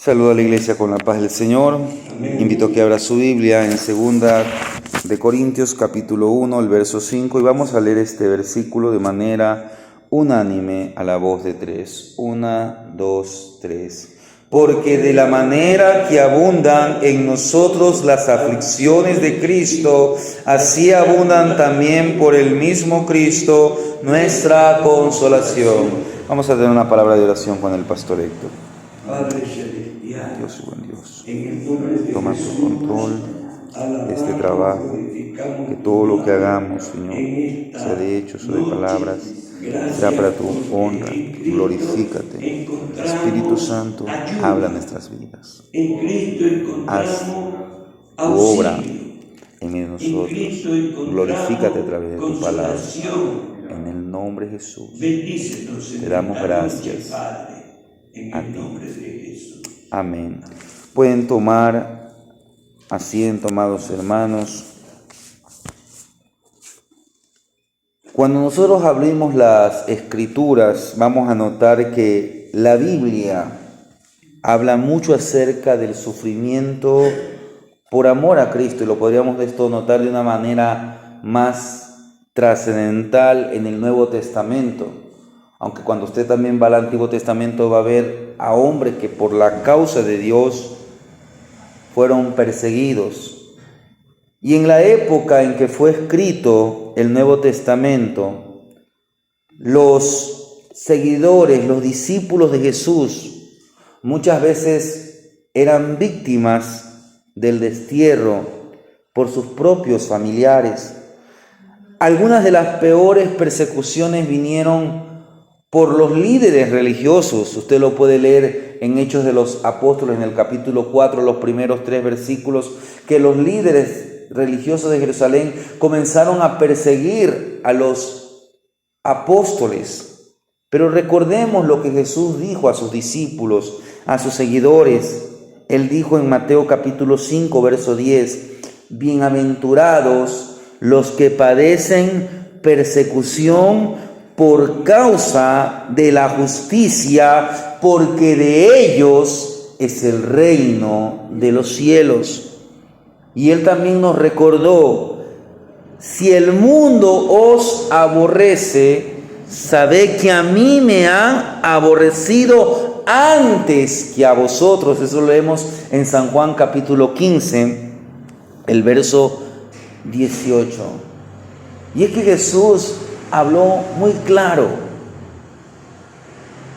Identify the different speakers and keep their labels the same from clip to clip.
Speaker 1: Saludo a la iglesia con la paz del Señor. Invito a que abra su Biblia en 2 de Corintios capítulo 1, el verso 5, y vamos a leer este versículo de manera unánime a la voz de 3. 1, 2, 3. Porque de la manera que abundan en nosotros las aflicciones de Cristo, así abundan también por el mismo Cristo nuestra consolación. Vamos a tener una palabra de oración con el pastor Héctor.
Speaker 2: Padre celestial,
Speaker 1: Dios y buen Dios,
Speaker 2: en el nombre de
Speaker 1: toma
Speaker 2: Jesús,
Speaker 1: tu control de este trabajo, que todo lo que hagamos, Señor, sea de hechos o de palabras, sea para tu honra. Glorifícate. Espíritu Santo, habla en nuestras vidas.
Speaker 2: En Cristo
Speaker 1: Haz
Speaker 2: encontramos
Speaker 1: tu obra
Speaker 2: auxilio.
Speaker 1: en
Speaker 2: En
Speaker 1: nosotros.
Speaker 2: Cristo encontramos
Speaker 1: Glorifícate a través de tu palabra.
Speaker 2: consolación.
Speaker 1: En el nombre de Jesús.
Speaker 2: Bendícenos, Señor,
Speaker 1: Te damos
Speaker 2: esta
Speaker 1: gracias.
Speaker 2: noche, Padre, en
Speaker 1: A
Speaker 2: el
Speaker 1: ti.
Speaker 2: nombre de Jesús.
Speaker 1: Amén. Pueden tomar asiento, amados hermanos. Cuando nosotros abrimos las Escrituras, vamos a notar que la Biblia habla mucho acerca del sufrimiento por amor a Cristo, y lo podríamos esto notar de una manera más trascendental en el Nuevo Testamento. Aunque cuando usted también va al Antiguo Testamento va a ver a hombres que por la causa de Dios fueron perseguidos. Y en la época en que fue escrito el Nuevo Testamento, los seguidores, los discípulos de Jesús, muchas veces eran víctimas del destierro por sus propios familiares. Algunas de las peores persecuciones vinieron por los líderes religiosos. Usted lo puede leer en Hechos de los Apóstoles, en el capítulo 4, los primeros 3 versículos, que los líderes religiosos de Jerusalén comenzaron a perseguir a los apóstoles. Pero recordemos lo que Jesús dijo a sus discípulos, a sus seguidores. Él dijo en Mateo capítulo 5, verso 10, bienaventurados los que padecen persecución por causa de la justicia, porque de ellos es el reino de los cielos. Y él también nos recordó, si el mundo os aborrece, sabed que a mí me han aborrecido antes que a vosotros. Eso lo leemos en San Juan capítulo 15, el verso 18. Y es que Jesús habló muy claro.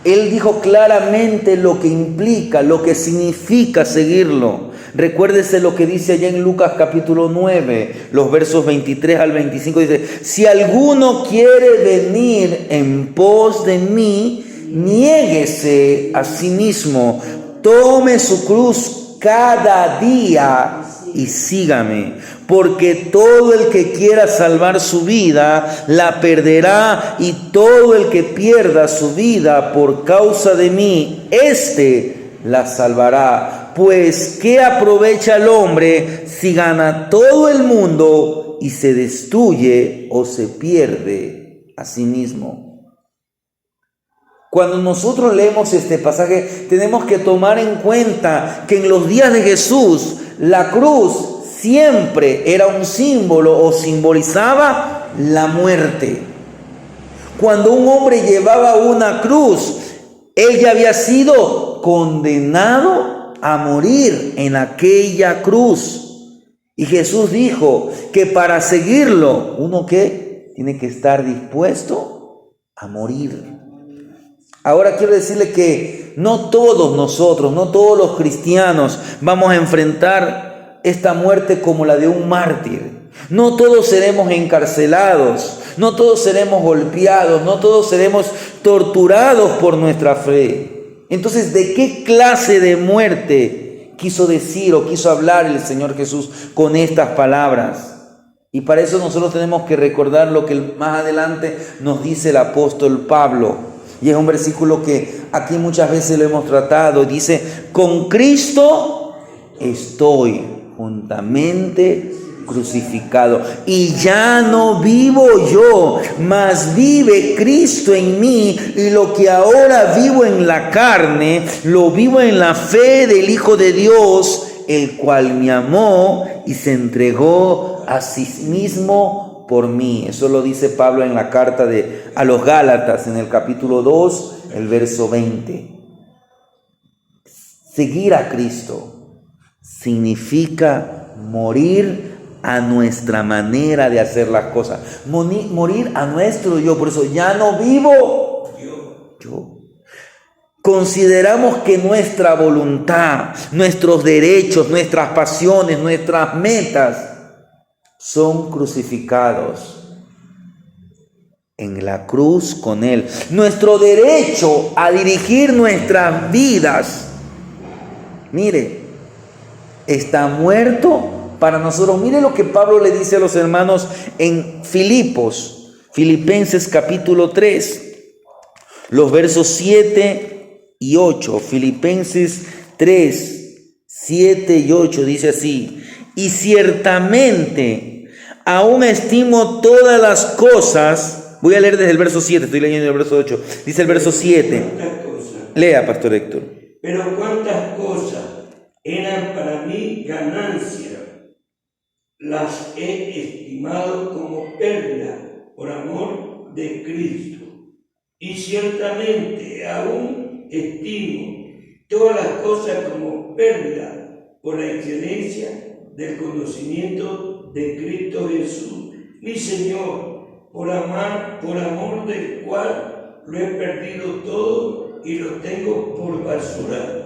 Speaker 1: Él dijo claramente lo que implica, lo que significa seguirlo. Recuérdese lo que dice allá en Lucas capítulo 9, los versos 23 al 25. Dice, si alguno quiere venir en pos de mí, niéguese a sí mismo, tome su cruz cada día y sígame, porque todo el que quiera salvar su vida la perderá, y todo el que pierda su vida por causa de mí, éste la salvará. Pues ¿qué aprovecha el hombre si gana todo el mundo y se destruye o se pierde a sí mismo? Cuando nosotros leemos este pasaje, tenemos que tomar en cuenta que en los días de Jesús, la cruz siempre era un símbolo o simbolizaba la muerte. Cuando un hombre llevaba una cruz, él ya había sido condenado a morir en aquella cruz. Y Jesús dijo que para seguirlo, uno que tiene que estar dispuesto a morir. Ahora quiero decirle que no todos nosotros, no todos los cristianos vamos a enfrentar esta muerte como la de un mártir. No todos seremos encarcelados, no todos seremos golpeados, no todos seremos torturados por nuestra fe. Entonces, ¿de qué clase de muerte quiso decir o quiso hablar el Señor Jesús con estas palabras? Y para eso nosotros tenemos que recordar lo que más adelante nos dice el apóstol Pablo. Y es un versículo que aquí muchas veces lo hemos tratado. Dice, con Cristo estoy juntamente crucificado. Y ya no vivo yo, mas vive Cristo en mí. Y lo que ahora vivo en la carne, lo vivo en la fe del Hijo de Dios, el cual me amó y se entregó a sí mismo por mí. Eso lo dice Pablo en la carta a los Gálatas, en el capítulo 2, el verso 20. Seguir a Cristo significa morir a nuestra manera de hacer las cosas, morir a nuestro yo. Por eso ya no vivo yo. Consideramos que nuestra voluntad, nuestros derechos, nuestras pasiones, nuestras metas son crucificados en la cruz con Él. Nuestro derecho a dirigir nuestras vidas, mire, está muerto para nosotros. Mire lo que Pablo le dice a los hermanos en Filipenses capítulo 3, los versos 7 y 8. Filipenses 3, 7 y 8 dice así: y ciertamente aún estimo todas las cosas. Voy a leer desde el verso 7, estoy leyendo el verso 8. Dice el verso 7. Lea, Pastor Héctor.
Speaker 2: Pero cuántas cosas eran para mí ganancia, las he estimado como pérdida por amor de Cristo. Y ciertamente aún estimo todas las cosas como pérdida por la excelencia del conocimiento de Cristo Jesús, mi Señor, por amor del cual lo he perdido todo y lo tengo por basura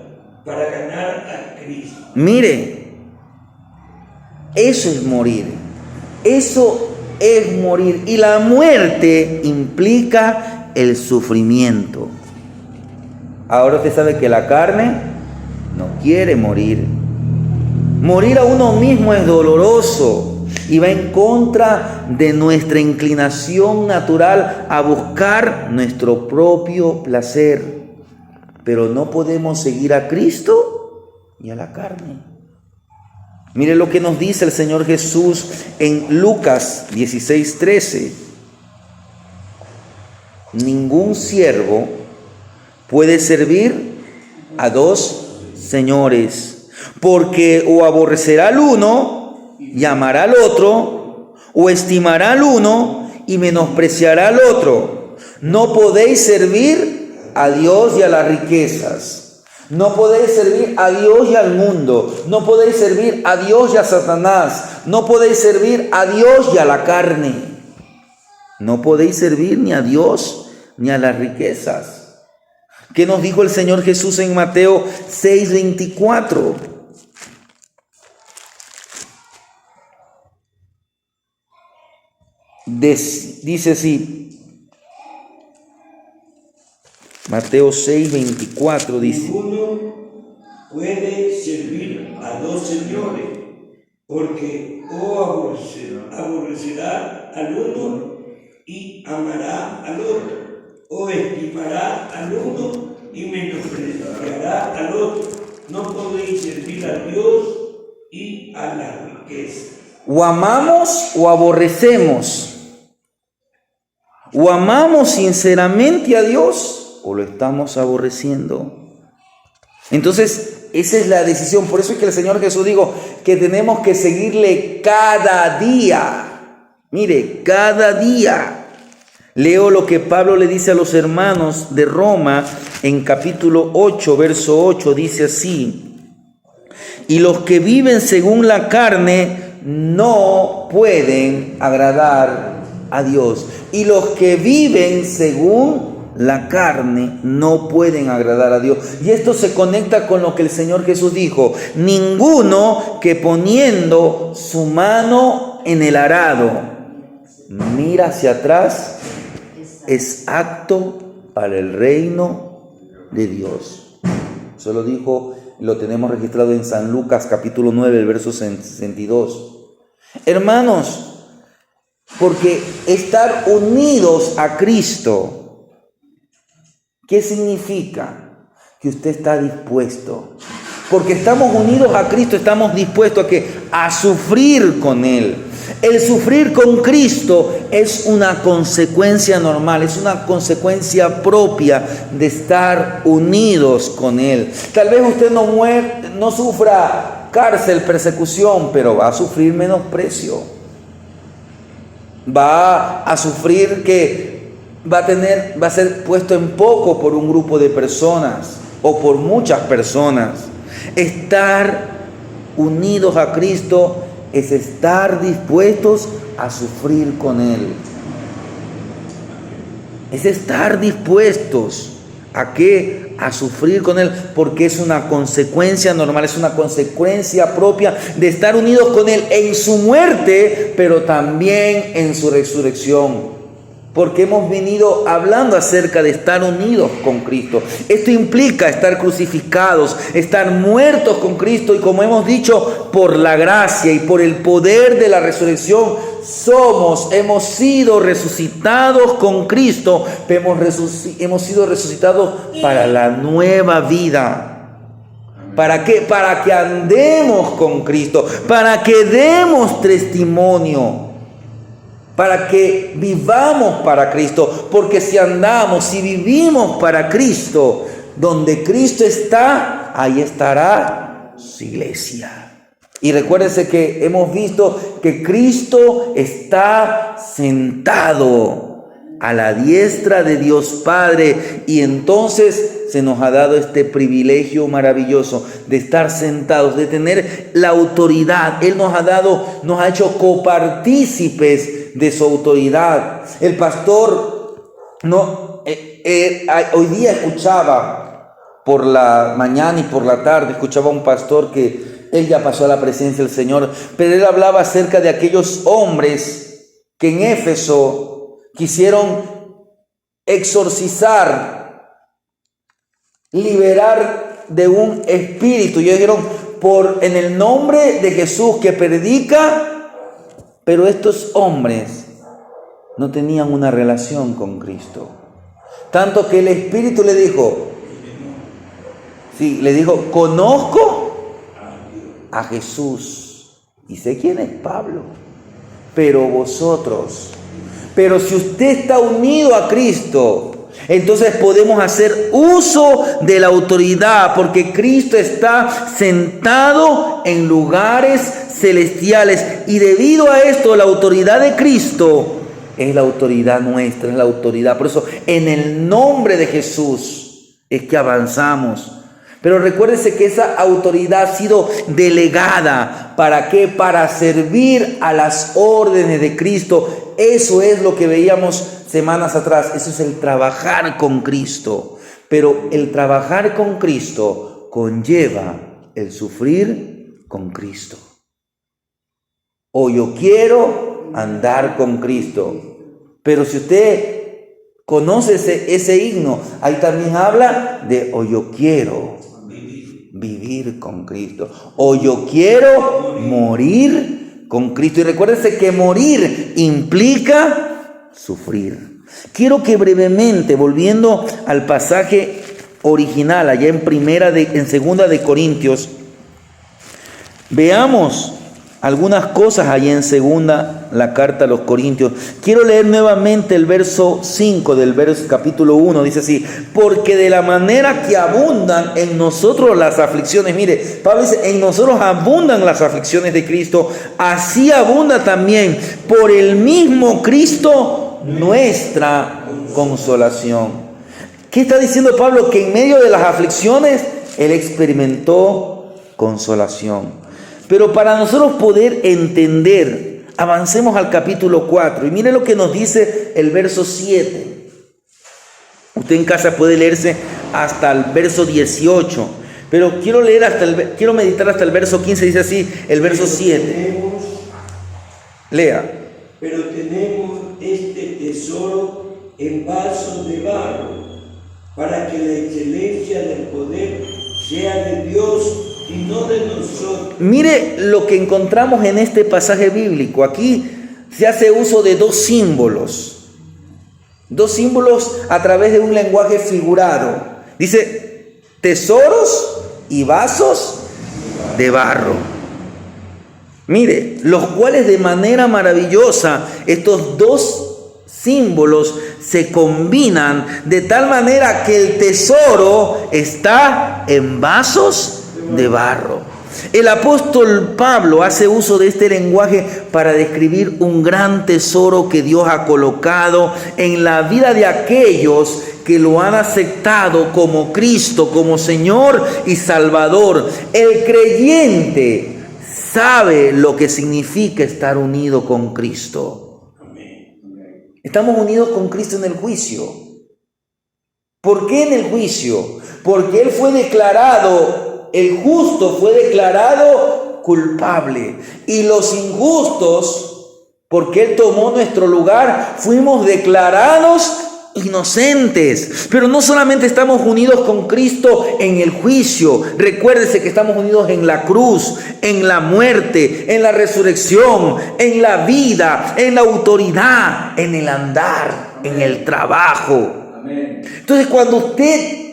Speaker 2: para ganar a Cristo.
Speaker 1: Mire, eso es morir. Eso es morir. Y la muerte implica el sufrimiento. Ahora usted sabe que la carne no quiere morir. Morir a uno mismo es doloroso y va en contra de nuestra inclinación natural a buscar nuestro propio placer. Pero no podemos seguir a Cristo y a la carne. Mire lo que nos dice el Señor Jesús en Lucas 16:13. Ningún siervo puede servir a dos señores, porque o aborrecerá al uno y amará al otro, o estimará al uno y menospreciará al otro. No podéis servir a Dios y a las riquezas. No podéis servir a Dios y al mundo. No podéis servir a Dios y a Satanás. No podéis servir a Dios y a la carne. No podéis servir ni a Dios ni a las riquezas. ¿Qué nos dijo el Señor Jesús en Mateo 6:24? Dice así. Mateo 6:24 dice:
Speaker 2: ninguno puede servir a dos señores, porque o aborrecerá al uno y amará al otro, o estimará al uno y menospreciará al otro. No podéis servir a Dios y a la riqueza.
Speaker 1: O amamos o aborrecemos. O amamos sinceramente a Dios o lo estamos aborreciendo. Entonces, esa es la decisión. Por eso es que el Señor Jesús dijo que tenemos que seguirle cada día. Mire, cada día. Leo lo que Pablo le dice a los hermanos de Roma en capítulo 8, verso 8. Dice así: y los que viven según la carne no pueden agradar a Dios. Y los que viven según la carne no pueden agradar a Dios. Y esto se conecta con lo que el Señor Jesús dijo: ninguno que poniendo su mano en el arado mira hacia atrás es apto para el reino de Dios. Eso lo dijo, lo tenemos registrado en San Lucas capítulo 9, el verso 62. Hermanos, porque estar unidos a Cristo, ¿qué significa? Que usted está dispuesto Porque estamos unidos a Cristo, estamos dispuestos a sufrir con Él. El sufrir con Cristo es una consecuencia normal, es una consecuencia propia de estar unidos con Él. Tal vez usted no sufra cárcel, persecución, pero va a sufrir menosprecio. Va a sufrir que va a ser puesto en poco por un grupo de personas o por muchas personas. Estar unidos a Cristo es estar dispuestos a sufrir con Él. Es estar dispuestos ¿a qué? A sufrir con Él, porque es una consecuencia normal, es una consecuencia propia de estar unidos con Él en su muerte, pero también en su resurrección. Porque hemos venido hablando acerca de estar unidos con Cristo. Esto implica estar crucificados, estar muertos con Cristo, y como hemos dicho, por la gracia y por el poder de la resurrección, hemos sido resucitados con Cristo, hemos sido resucitados para la nueva vida. ¿Para qué? Para que andemos con Cristo, para que demos testimonio, para que vivamos para Cristo, porque si vivimos para Cristo, donde Cristo está, ahí estará su iglesia. Y recuérdense que hemos visto que Cristo está sentado a la diestra de Dios Padre, y entonces se nos ha dado este privilegio maravilloso de estar sentados, de tener la autoridad. Él nos ha hecho copartícipes de su autoridad. El pastor hoy día escuchaba por la mañana y por la tarde, escuchaba a un pastor que él ya pasó a la presencia del Señor, pero él hablaba acerca de aquellos hombres que en Éfeso quisieron exorcizar, liberar de un espíritu, y ellos dijeron: en el nombre de Jesús que predica. Pero estos hombres no tenían una relación con Cristo, tanto que el espíritu le dijo, conozco a Jesús y sé quién es Pablo, pero si usted está unido a Cristo, entonces podemos hacer uso de la autoridad, porque Cristo está sentado en lugares celestiales, y debido a esto la autoridad de Cristo es la autoridad nuestra, es la autoridad. Por eso en el nombre de Jesús es que avanzamos. Pero recuérdese que esa autoridad ha sido delegada. ¿Para qué? Para servir a las órdenes de Cristo. Eso es lo que veíamos semanas atrás. Eso es el trabajar con Cristo. Pero el trabajar con Cristo conlleva el sufrir con Cristo. O yo quiero andar con Cristo. Pero si usted conoce ese himno, ahí también habla de o yo quiero vivir con Cristo, o yo quiero morir con Cristo. Y recuérdense que morir implica sufrir. Quiero que brevemente, volviendo al pasaje original, allá en segunda de Corintios, veamos algunas cosas allá en segunda, la carta a los Corintios. Quiero leer nuevamente el verso 5 del capítulo 1. Dice así: porque de la manera que abundan en nosotros las aflicciones. Mire, Pablo dice: en nosotros abundan las aflicciones de Cristo, así abunda también por el mismo Cristo nuestra consolación. ¿Qué está diciendo Pablo? Que en medio de las aflicciones Él experimentó consolación. Pero para nosotros poder entender, avancemos al capítulo 4. Y mire lo que nos dice el verso 7. Usted en casa puede leerse hasta el verso 18. Pero quiero meditar hasta el verso 15. Dice así, el verso 7. Lea.
Speaker 2: Pero tenemos este tesoro en vasos de barro, para que la excelencia del poder sea de Dios y no de nosotros.
Speaker 1: Mire lo que encontramos en este pasaje bíblico. Aquí se hace uso de dos símbolos a través de un lenguaje figurado. Dice tesoros y vasos de barro. Mire, los cuales de manera maravillosa estos dos símbolos se combinan de tal manera que el tesoro está en vasos de barro. El apóstol Pablo hace uso de este lenguaje para describir un gran tesoro que Dios ha colocado en la vida de aquellos que lo han aceptado como Cristo, como Señor y Salvador. El creyente sabe lo que significa estar unido con Cristo. Estamos unidos con Cristo en el juicio. ¿Por qué en el juicio? Porque Él fue declarado, el justo fue declarado culpable. Y los injustos, porque Él tomó nuestro lugar, fuimos declarados inocentes. Pero no solamente estamos unidos con Cristo en el juicio. Recuérdese que estamos unidos en la cruz, en la muerte, en la resurrección, en la vida, en la autoridad, en el andar, en el trabajo. Amén. Entonces, cuando usted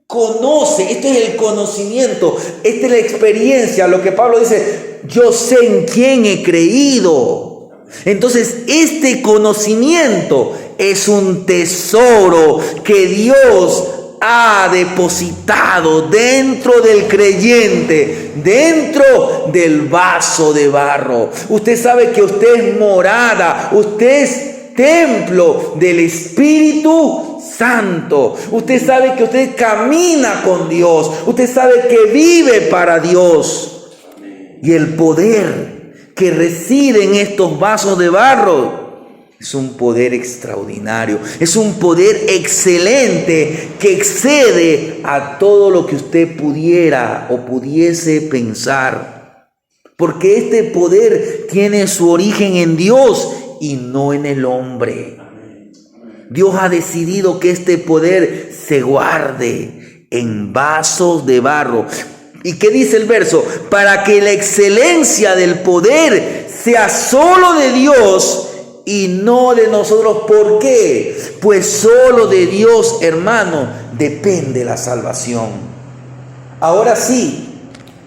Speaker 1: conoce, esto es el conocimiento, esta es la experiencia, lo que Pablo dice, yo sé en quién he creído. Entonces, este conocimiento es un tesoro que Dios ha depositado dentro del creyente, dentro del vaso de barro. Usted sabe que usted es morada, usted es templo del Espíritu Santo. Usted sabe que usted camina con Dios. Usted sabe que vive para Dios. Y el poder que reside en estos vasos de barro es un poder extraordinario. Es un poder excelente que excede a todo lo que usted pudiera o pudiese pensar. Porque este poder tiene su origen en Dios y no en el hombre. Dios ha decidido que este poder se guarde en vasos de barro. ¿Y qué dice el verso? Para que la excelencia del poder sea solo de Dios y no de nosotros. ¿Por qué? Pues solo de Dios, hermano, depende la salvación. Ahora sí,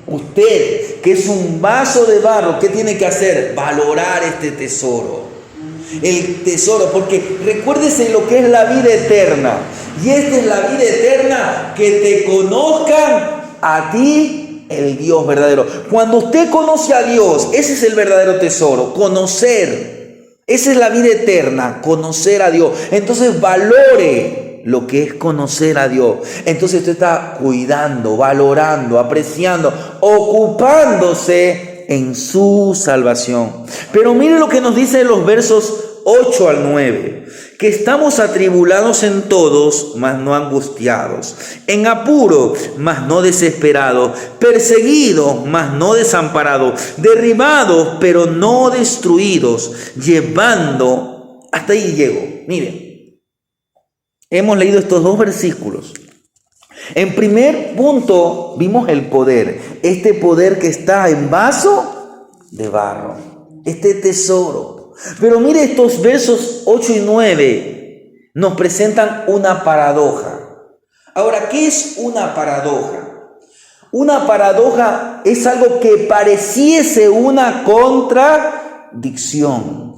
Speaker 1: usted que es un vaso de barro, ¿qué tiene que hacer? Valorar este tesoro. El tesoro, porque recuérdese lo que es la vida eterna. Y esta es la vida eterna, que te conozcan a ti, el Dios verdadero. Cuando usted conoce a Dios, ese es el verdadero tesoro, conocer. Esa es la vida eterna, conocer a Dios. Entonces valore lo que es conocer a Dios. Entonces usted está cuidando, valorando, apreciando, ocupándose en su salvación. Pero mire lo que nos dice en los versos 8 al 9. Que estamos atribulados en todos, mas no angustiados, en apuro, mas no desesperados, perseguidos, mas no desamparados, derribados, pero no destruidos, llevando, hasta ahí llego. Mire, hemos leído estos dos versículos. En primer punto vimos el poder, este poder que está en vaso de barro, este tesoro. Pero mire, estos versos 8 y 9 nos presentan una paradoja. Ahora, ¿qué es una paradoja? Una paradoja es algo que pareciese una contradicción,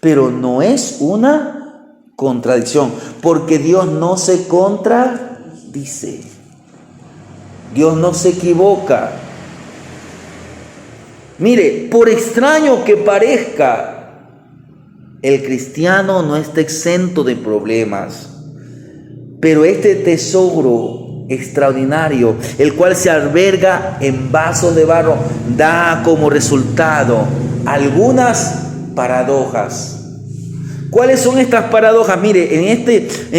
Speaker 1: pero no es una contradicción, porque Dios no se contradice. Dios no se equivoca. Mire, por extraño que parezca, el cristiano no está exento de problemas, pero este tesoro extraordinario, el cual se alberga en vasos de barro, da como resultado algunas paradojas. ¿Cuáles son estas paradojas? Mire, en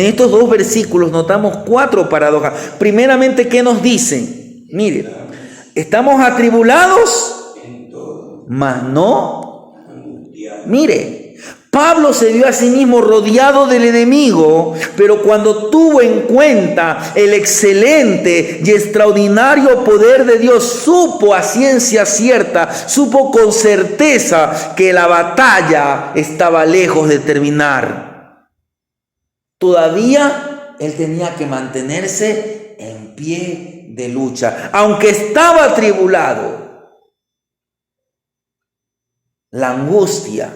Speaker 1: estos dos versículos notamos 4 paradojas. Primeramente, ¿qué nos dicen? Mire, estamos atribulados, mas no. Mire, Pablo se vio a sí mismo rodeado del enemigo, pero cuando tuvo en cuenta el excelente y extraordinario poder de Dios, supo a ciencia cierta, supo con certeza que la batalla estaba lejos de terminar. Todavía él tenía que mantenerse en pie de lucha. Aunque estaba atribulado, la angustia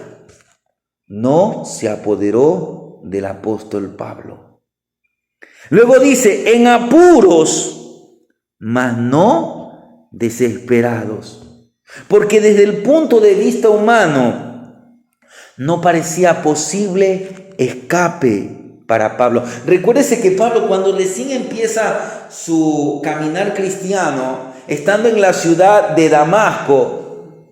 Speaker 1: no se apoderó del apóstol Pablo. Luego dice, en apuros, mas no desesperados. Porque desde el punto de vista humano, no parecía posible escape para Pablo. Recuérdese que Pablo, cuando recién empieza su caminar cristiano, estando en la ciudad de Damasco,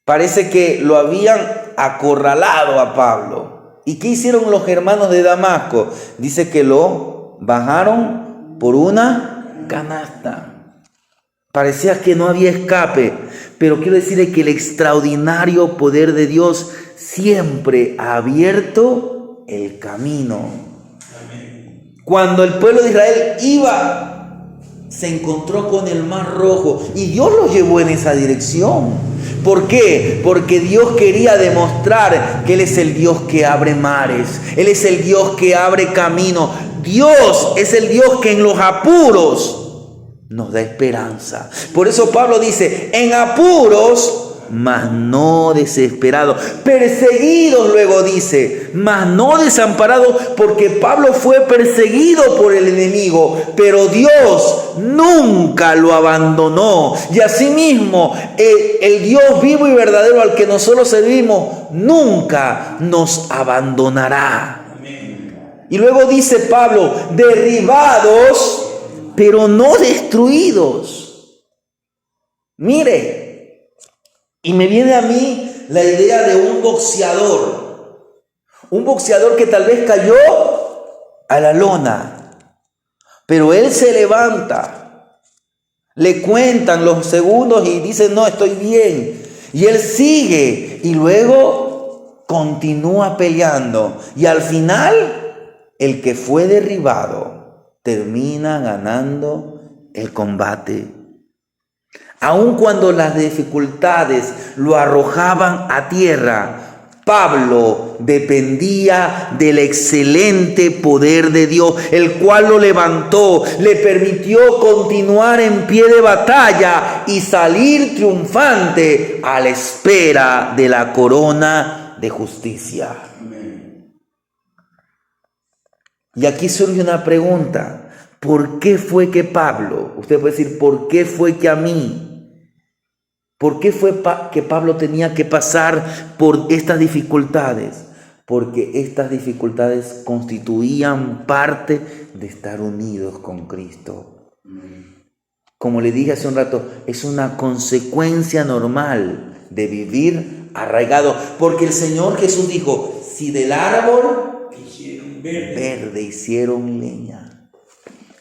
Speaker 1: parece que lo habían acorralado a Pablo. ¿Y qué hicieron los hermanos de Damasco? Dice que lo bajaron por una canasta. Parecía que no había escape, pero quiero decirle que el extraordinario poder de Dios siempre ha abierto el camino. Amén. Cuando el pueblo de Israel se encontró con el Mar Rojo y Dios lo llevó en esa dirección. ¿Por qué? Porque Dios quería demostrar que Él es el Dios que abre mares, Él es el Dios que abre camino. Dios es el Dios que en los apuros nos da esperanza. Por eso Pablo dice, en apuros, mas no desesperados. Perseguidos, luego dice, mas no desamparados, porque Pablo fue perseguido por el enemigo, pero Dios nunca lo abandonó. Y asimismo, el Dios vivo y verdadero al que nosotros servimos, nunca nos abandonará. Amén. Y luego dice Pablo, derribados, pero no destruidos. Mire, y me viene a mí la idea de un boxeador que tal vez cayó a la lona, pero él se levanta, le cuentan los segundos y dice, no, estoy bien, y él sigue y luego continúa peleando, y al final el que fue derribado termina ganando el combate. Aun cuando las dificultades lo arrojaban a tierra, Pablo dependía del excelente poder de Dios, el cual lo levantó, le permitió continuar en pie de batalla y salir triunfante a la espera de la corona de justicia. Y aquí surge una pregunta. ¿Por qué fue que Pablo, usted puede decir, ¿por qué fue que a mí? ¿Por qué fue que Pablo tenía que pasar por estas dificultades? Porque estas dificultades constituían parte de estar unidos con Cristo. Como le dije hace un rato, es una consecuencia normal de vivir arraigado. Porque el Señor Jesús dijo, si del árbol verde hicieron leña,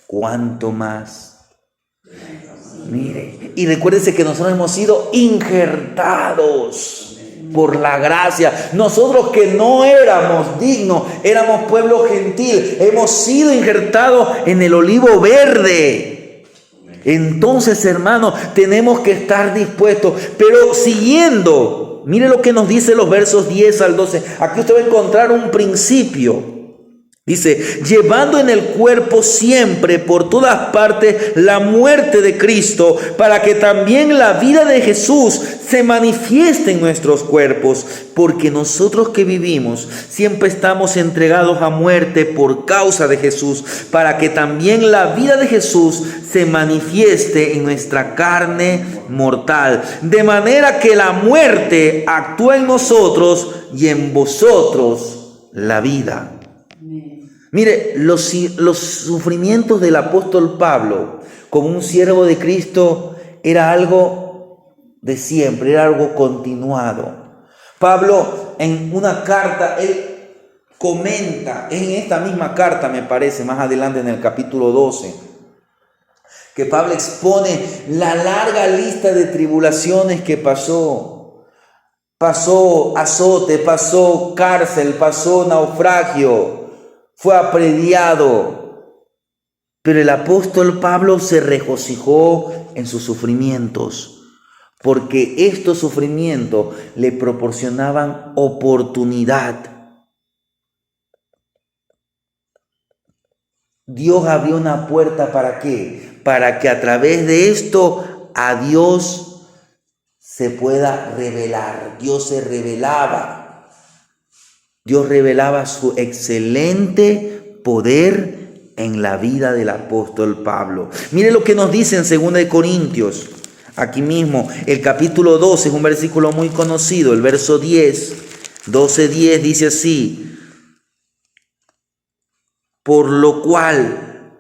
Speaker 1: ¿cuánto más? Mire, y recuérdese que nosotros hemos sido injertados por la gracia. Nosotros que no éramos dignos, éramos pueblo gentil, hemos sido injertados en el olivo verde. Entonces, hermanos, tenemos que estar dispuestos, pero siguiendo, mire lo que nos dice los versos 10 al 12. Aquí usted va a encontrar un principio. Dice, llevando en el cuerpo siempre por todas partes la muerte de Cristo, para que también la vida de Jesús se manifieste en nuestros cuerpos, porque nosotros que vivimos siempre estamos entregados a muerte por causa de Jesús, para que también la vida de Jesús se manifieste en nuestra carne mortal, de manera que la muerte actúa en nosotros y en vosotros la vida. Mire, los sufrimientos del apóstol Pablo como un siervo de Cristo era algo de siempre, era algo continuado. Pablo en una carta, él comenta, en esta misma carta me parece, más adelante en el capítulo 12, que Pablo expone la larga lista de tribulaciones que pasó. Pasó azote, pasó cárcel, pasó naufragio. Fue aprediado, pero el apóstol Pablo se regocijó en sus sufrimientos, porque estos sufrimientos le proporcionaban oportunidad. Dios abrió una puerta, ¿para qué? para que a través de esto a Dios se pueda revelar. Dios se revelaba. Dios revelaba su excelente poder en la vida del apóstol Pablo. Mire lo que nos dice en 2 Corintios. Aquí mismo, el capítulo 12 es un versículo muy conocido, el verso 10, 12:10 dice así: por lo cual,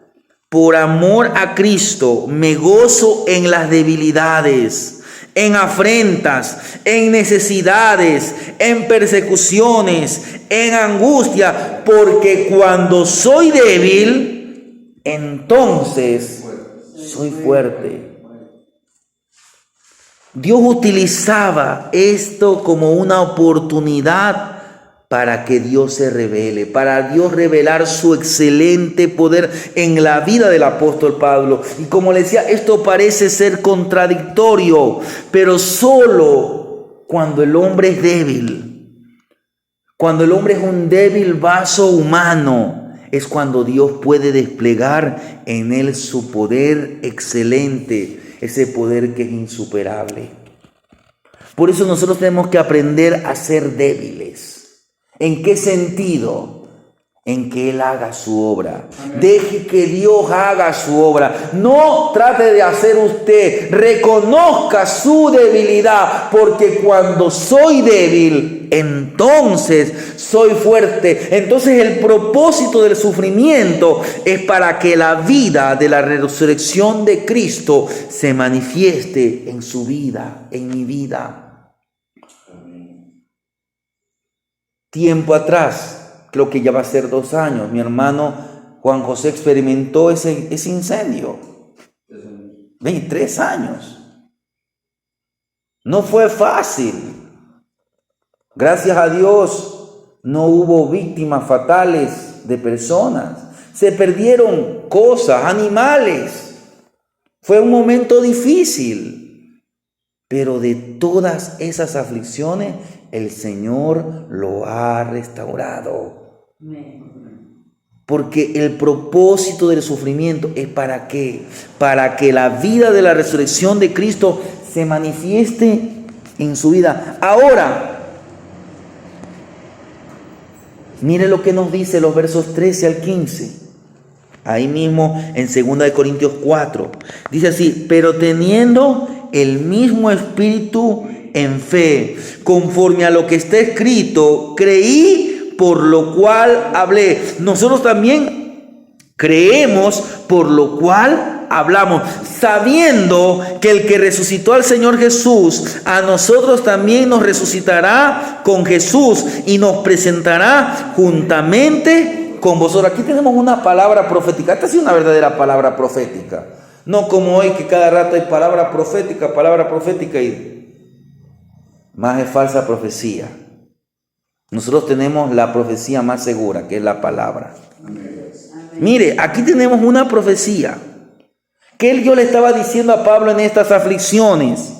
Speaker 1: por amor a Cristo, me gozo en las debilidades, en afrentas, en necesidades, en persecuciones, en angustia, porque cuando soy débil, entonces soy fuerte. Dios utilizaba esto como una oportunidad para que Dios se revele, para Dios revelar su excelente poder en la vida del apóstol Pablo. Y como le decía, esto parece ser contradictorio, pero solo cuando el hombre es débil, cuando el hombre es un débil vaso humano, es cuando Dios puede desplegar en él su poder excelente, ese poder que es insuperable. Por eso nosotros tenemos que aprender a ser débiles. ¿En qué sentido? En que Él haga su obra. Amén. Deje que Dios haga su obra. No trate de hacer usted. Reconozca su debilidad. Porque cuando soy débil, entonces soy fuerte. Entonces el propósito del sufrimiento es para que la vida de la resurrección de Cristo se manifieste en su vida, en mi vida. Tiempo atrás, creo que ya va a ser 2 años, mi hermano Juan José experimentó ese incendio. 3 años. No fue fácil. Gracias a Dios no hubo víctimas fatales de personas. Se perdieron cosas, animales. Fue un momento difícil. Pero de todas esas aflicciones, el Señor lo ha restaurado. Porque el propósito del sufrimiento es ¿para qué? Para que la vida de la resurrección de Cristo se manifieste en su vida. Ahora, mire lo que nos dice los versos 13 al 15. Ahí mismo en 2 Corintios 4. Dice así: pero teniendo el mismo espíritu en fe, conforme a lo que está escrito, creí, por lo cual hablé. Nosotros también creemos, por lo cual hablamos, sabiendo que el que resucitó al Señor Jesús, a nosotros también nos resucitará con Jesús y nos presentará juntamente con vosotros. Aquí tenemos una palabra profética. Esta es una verdadera palabra profética. No como hoy que cada rato hay palabra profética y más es falsa profecía. Nosotros tenemos la profecía más segura, que es la palabra. Amén. Mire, aquí tenemos una profecía que Dios le estaba diciendo a Pablo en estas aflicciones,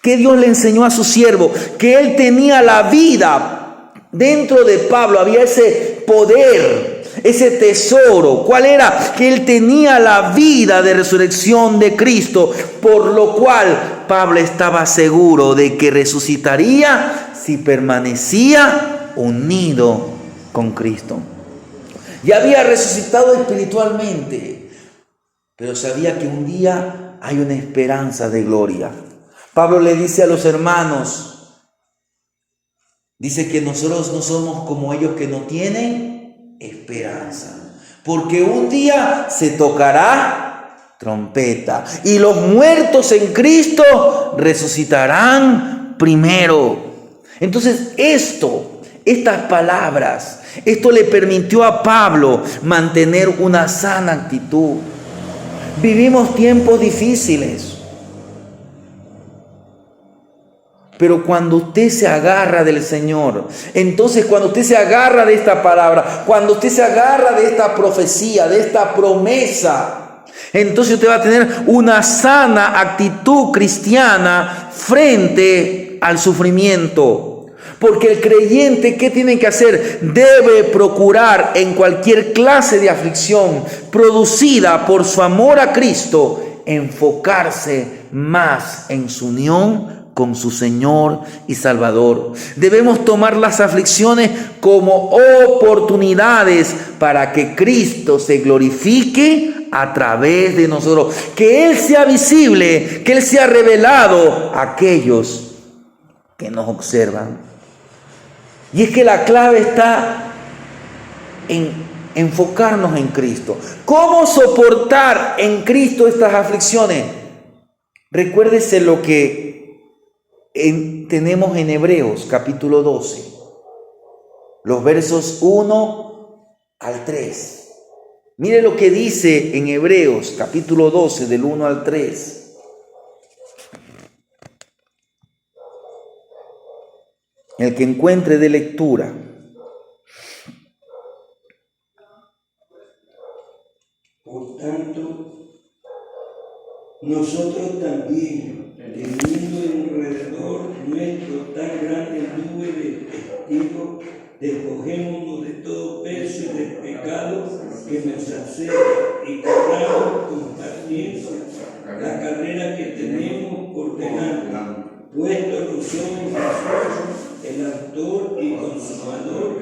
Speaker 1: que Dios le enseñó a su siervo, que él tenía la vida dentro de Pablo, había ese poder, ese tesoro. ¿Cuál era? Que él tenía la vida de resurrección de Cristo, por lo cual Pablo estaba seguro de que resucitaría si permanecía unido con Cristo. Ya había resucitado espiritualmente, pero sabía que un día hay una esperanza de gloria. Pablo le dice a los hermanos, dice que nosotros no somos como ellos que no tienen esperanza, porque un día se tocará trompeta y los muertos en Cristo resucitarán primero. Entonces estas palabras, esto le permitió a Pablo mantener una sana actitud. Vivimos tiempos difíciles, pero cuando usted se agarra del Señor, entonces cuando usted se agarra de esta palabra, cuando usted se agarra de esta profecía, de esta promesa, entonces usted va a tener una sana actitud cristiana frente al sufrimiento. Porque el creyente, ¿qué tiene que hacer? Debe procurar en cualquier clase de aflicción producida por su amor a Cristo, enfocarse más en su unión con su Señor y Salvador. Debemos tomar las aflicciones como oportunidades para que Cristo se glorifique a través de nosotros. Que Él sea visible, que Él sea revelado a aquellos que nos observan. Y es que la clave está en enfocarnos en Cristo. ¿Cómo soportar en Cristo estas aflicciones? Recuérdese lo que tenemos en Hebreos capítulo 12, los versos 1 al 3. Mire lo que dice en Hebreos capítulo 12 del 1 al 3. El que encuentre de lectura.
Speaker 2: Por tanto, nosotros también, teniendo alrededor nuestro tan grande nube de testigos, despojémonos de todo peso y del pecado que nos asedia y corramos con paciencia la carrera que tenemos por delante, puesto los ojos en Jesús, el autor y consumador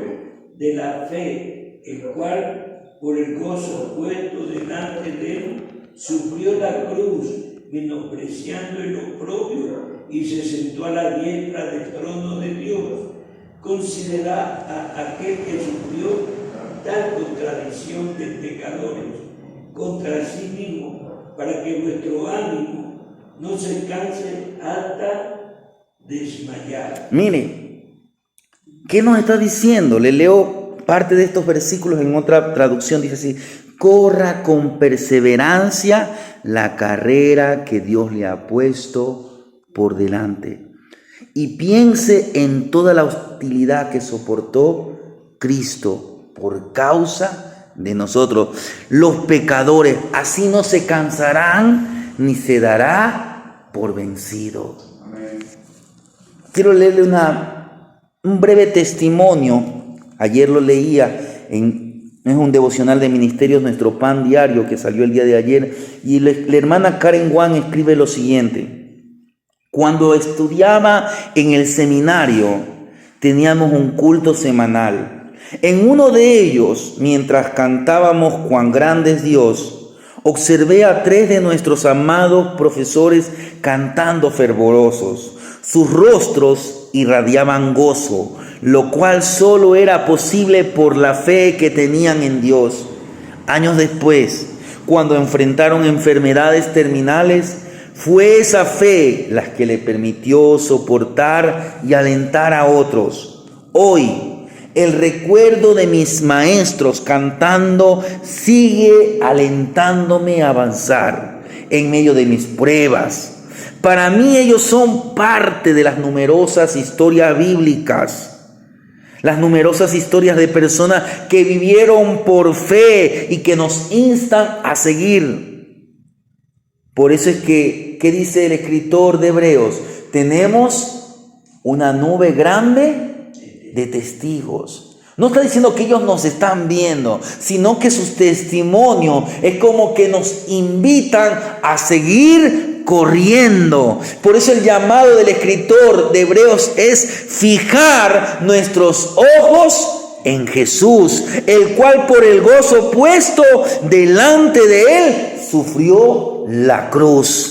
Speaker 2: de la fe, el cual, por el gozo puesto delante de él, sufrió la cruz, menospreciando el oprobio, y se sentó a la diestra del trono de Dios. Considera a aquel que sufrió tal contradicción de pecadores contra sí mismo, para que vuestro ánimo no se canse hasta desmayar.
Speaker 1: Mire, ¿qué nos está diciendo? Le leo parte de estos versículos en otra traducción. Dice así: corra con perseverancia la carrera que Dios le ha puesto por delante. Y piense en toda la hostilidad que soportó Cristo por causa de nosotros, los pecadores. Así no se cansarán ni se dará por vencido. Amén. Quiero leerle un breve testimonio. Ayer lo leía es un devocional de Ministerios Nuestro Pan Diario que salió el día de ayer. Y la hermana Karen Juan escribe lo siguiente: cuando estudiaba en el seminario, teníamos un culto semanal. En uno de ellos, mientras cantábamos Cuán grande es Dios, observé a 3 de nuestros amados profesores cantando fervorosos. Sus rostros irradiaban gozo, lo cual solo era posible por la fe que tenían en Dios. Años después, cuando enfrentaron enfermedades terminales, fue esa fe la que le permitió soportar y alentar a otros. Hoy, el recuerdo de mis maestros cantando sigue alentándome a avanzar en medio de mis pruebas. Para mí ellos son parte de las numerosas historias bíblicas, las numerosas historias de personas que vivieron por fe y que nos instan a seguir. Por eso es que, ¿qué dice el escritor de Hebreos? Tenemos una nube grande de testigos. No está diciendo que ellos nos están viendo, sino que sus testimonios es como que nos invitan a seguir corriendo. Por eso el llamado del escritor de Hebreos es fijar nuestros ojos en Jesús, el cual por el gozo puesto delante de él sufrió la cruz.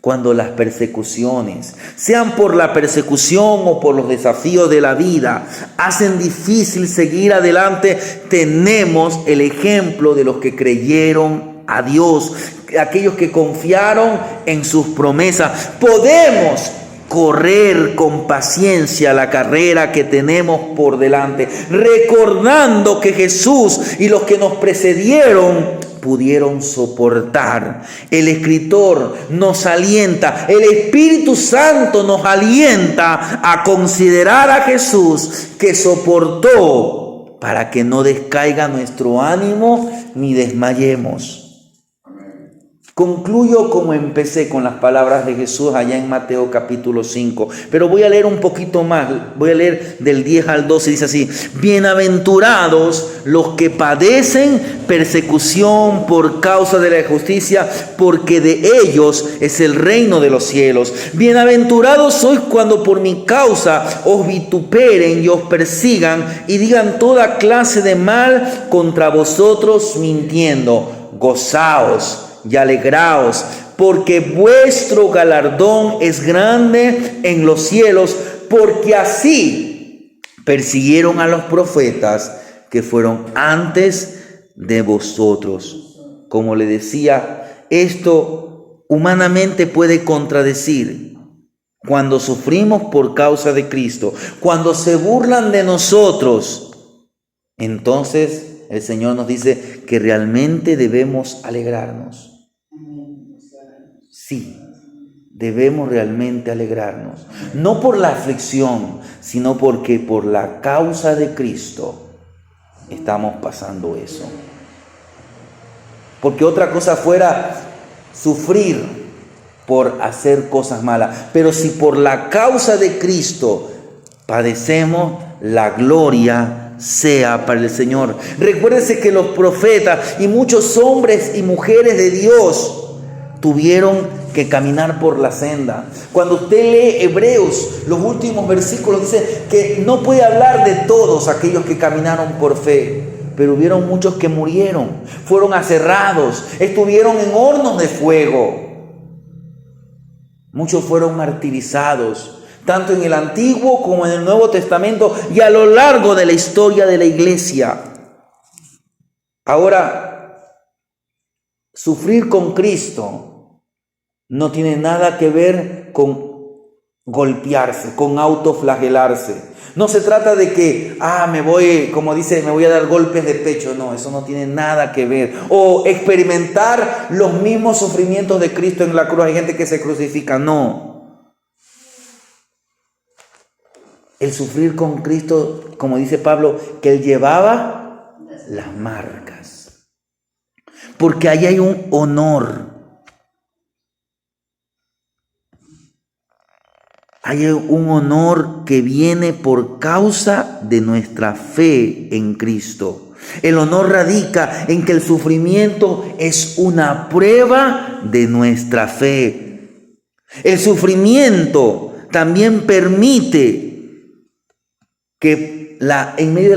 Speaker 1: Cuando las persecuciones, sean por la persecución o por los desafíos de la vida, hacen difícil seguir adelante, tenemos el ejemplo de los que creyeron a Dios, aquellos que confiaron en sus promesas. Podemos correr con paciencia la carrera que tenemos por delante, recordando que Jesús y los que nos precedieron pudieron soportar. El escritor nos alienta, el Espíritu Santo nos alienta a considerar a Jesús, que soportó, para que no descaiga nuestro ánimo ni desmayemos. Concluyo como empecé, con las palabras de Jesús allá en Mateo capítulo 5, pero voy a leer un poquito más, voy a leer del 10 al 12, dice así: bienaventurados los que padecen persecución por causa de la justicia, porque de ellos es el reino de los cielos. Bienaventurados sois cuando por mi causa os vituperen y os persigan y digan toda clase de mal contra vosotros mintiendo. Gozaos y alegraos, porque vuestro galardón es grande en los cielos, porque así persiguieron a los profetas que fueron antes de vosotros. Como le decía, esto humanamente puede contradecir. Cuando sufrimos por causa de Cristo, cuando se burlan de nosotros, entonces el Señor nos dice que realmente debemos alegrarnos. Sí, debemos realmente alegrarnos. No por la aflicción, sino porque por la causa de Cristo estamos pasando eso. Porque otra cosa fuera sufrir por hacer cosas malas. Pero si por la causa de Cristo padecemos, la gloria sea para el Señor. Recuérdese que los profetas y muchos hombres y mujeres de Dios tuvieron que caminar por la senda. Cuando usted lee Hebreos, los últimos versículos, dice que no puede hablar de todos aquellos que caminaron por fe, pero hubieron muchos que murieron, fueron aserrados, estuvieron en hornos de fuego. Muchos fueron martirizados, tanto en el Antiguo como en el Nuevo Testamento y a lo largo de la historia de la iglesia. Ahora, sufrir con Cristo no tiene nada que ver con golpearse, con autoflagelarse. No se trata de que, me voy a dar golpes de pecho. No, eso no tiene nada que ver. O experimentar los mismos sufrimientos de Cristo en la cruz. Hay gente que se crucifica. No. El sufrir con Cristo, como dice Pablo, que Él llevaba las marcas. Porque ahí hay un honor. Hay un honor que viene por causa de nuestra fe en Cristo. El honor radica en que el sufrimiento es una prueba de nuestra fe. El sufrimiento también permite que en medio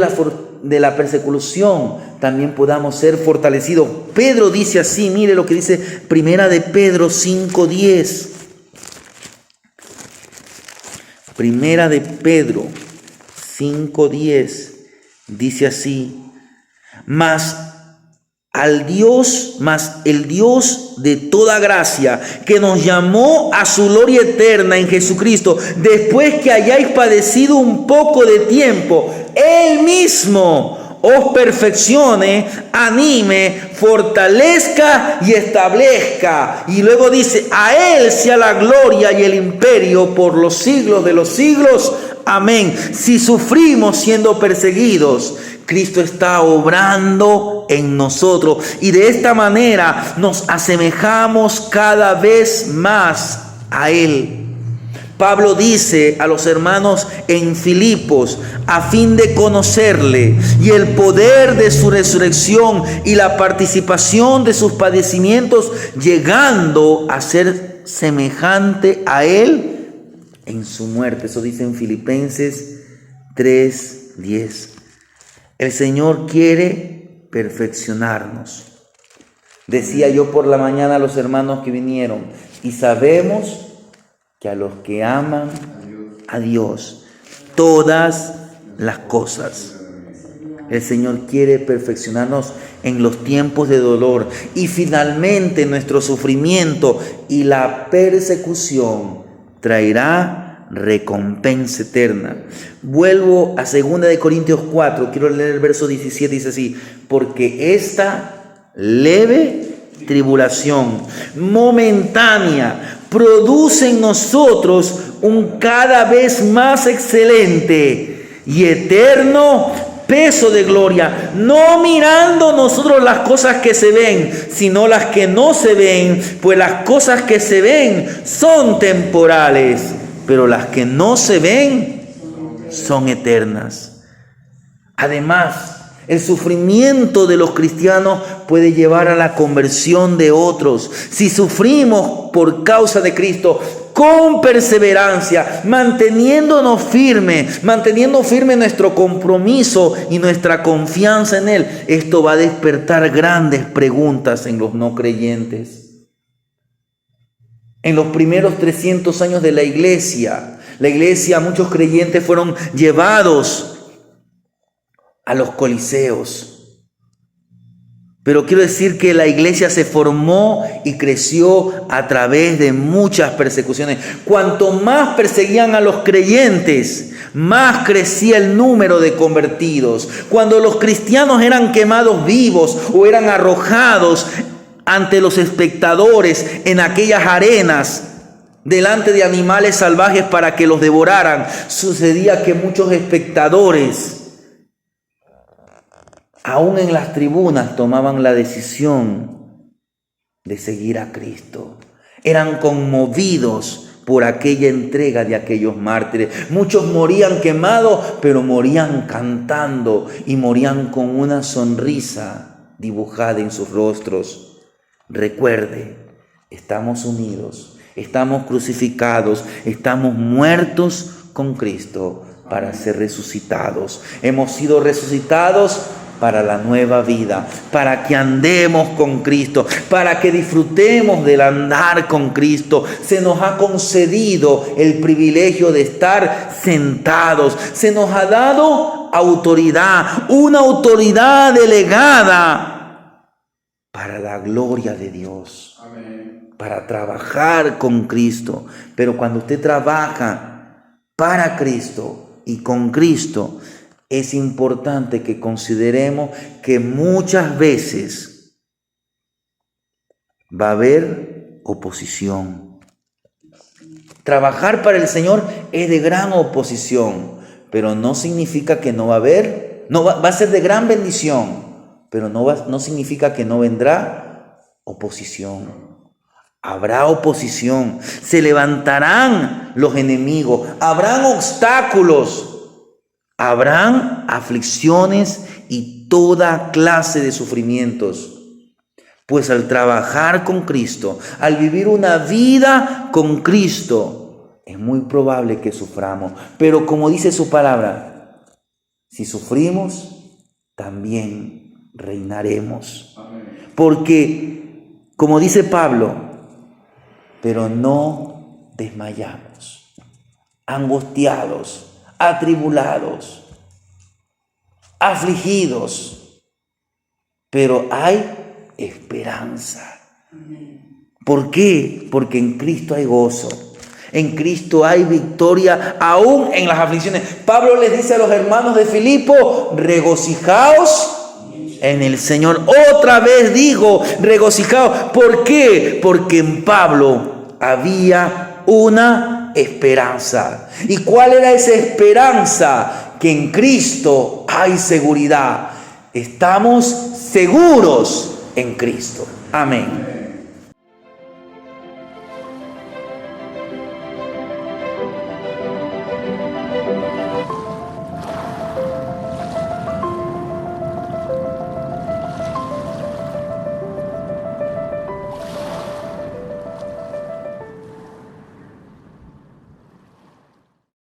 Speaker 1: de la persecución también podamos ser fortalecidos. Pedro dice así, mire lo que dice Primera de Pedro 5:10. Primera de Pedro 5:10 dice así: mas el Dios de toda gracia, que nos llamó a su gloria eterna en Jesucristo, después que hayáis padecido un poco de tiempo, Él mismo os perfeccione, anime, fortalezca y establezca. Y luego dice: a Él sea la gloria y el imperio por los siglos de los siglos. Amén. Si sufrimos siendo perseguidos, Cristo está obrando en nosotros. Y de esta manera nos asemejamos cada vez más a Él. Pablo dice a los hermanos en Filipos: a fin de conocerle y el poder de su resurrección y la participación de sus padecimientos, llegando a ser semejante a Él en su muerte. Eso dice en Filipenses 3:10. El Señor quiere perfeccionarnos. Decía yo por la mañana a los hermanos que vinieron: y sabemos que a los que aman a Dios, todas las cosas. El Señor quiere perfeccionarnos en los tiempos de dolor, y finalmente nuestro sufrimiento y la persecución traerá recompensa eterna. Vuelvo a 2 de Corintios 4, quiero leer el verso 17, dice así: porque esta leve tribulación momentánea produce en nosotros un cada vez más excelente y eterno peso de gloria, no mirando nosotros las cosas que se ven, sino las que no se ven, pues las cosas que se ven son temporales, pero las que no se ven son eternas. Además, el sufrimiento de los cristianos puede llevar a la conversión de otros. Si sufrimos por causa de Cristo con perseverancia, manteniendo firme nuestro compromiso y nuestra confianza en Él, esto va a despertar grandes preguntas en los no creyentes. En los primeros 300 años de la iglesia, muchos creyentes fueron llevados a los coliseos. Pero quiero decir que la iglesia se formó y creció a través de muchas persecuciones. Cuanto más perseguían a los creyentes, más crecía el número de convertidos. Cuando los cristianos eran quemados vivos o eran arrojados ante los espectadores en aquellas arenas, delante de animales salvajes para que los devoraran, sucedía que muchos espectadores, aún en las tribunas, tomaban la decisión de seguir a Cristo. Eran conmovidos por aquella entrega de aquellos mártires. Muchos morían quemados, pero morían cantando y morían con una sonrisa dibujada en sus rostros. Recuerde, estamos unidos, estamos crucificados, estamos muertos con Cristo para ser resucitados. Hemos sido resucitados para la nueva vida, para que andemos con Cristo, para que disfrutemos del andar con Cristo. Se nos ha concedido el privilegio de estar sentados. Se nos ha dado autoridad, una autoridad delegada para la gloria de Dios. Amén. Para trabajar con Cristo. Pero cuando usted trabaja para Cristo y con Cristo, es importante que consideremos que muchas veces va a haber oposición. Trabajar para el Señor es de gran oposición, pero no significa que no va a haber, va a ser de gran bendición, pero no significa que no vendrá oposición. Habrá oposición, se levantarán los enemigos, habrán obstáculos, habrán aflicciones y toda clase de sufrimientos. Pues al trabajar con Cristo, al vivir una vida con Cristo, es muy probable que suframos. Pero como dice su palabra, si sufrimos, también reinaremos. Porque, como dice Pablo, pero no desmayamos, angustiados, atribulados, afligidos, pero hay esperanza. ¿Por qué? Porque en Cristo hay gozo, en Cristo hay victoria, aún en las aflicciones. Pablo les dice a los hermanos de Filipo: regocijaos en el Señor. Otra vez digo, regocijaos. ¿Por qué? Porque en Pablo había una esperanza. ¿Y cuál era esa esperanza? Que en Cristo hay seguridad. Estamos seguros en Cristo. Amén.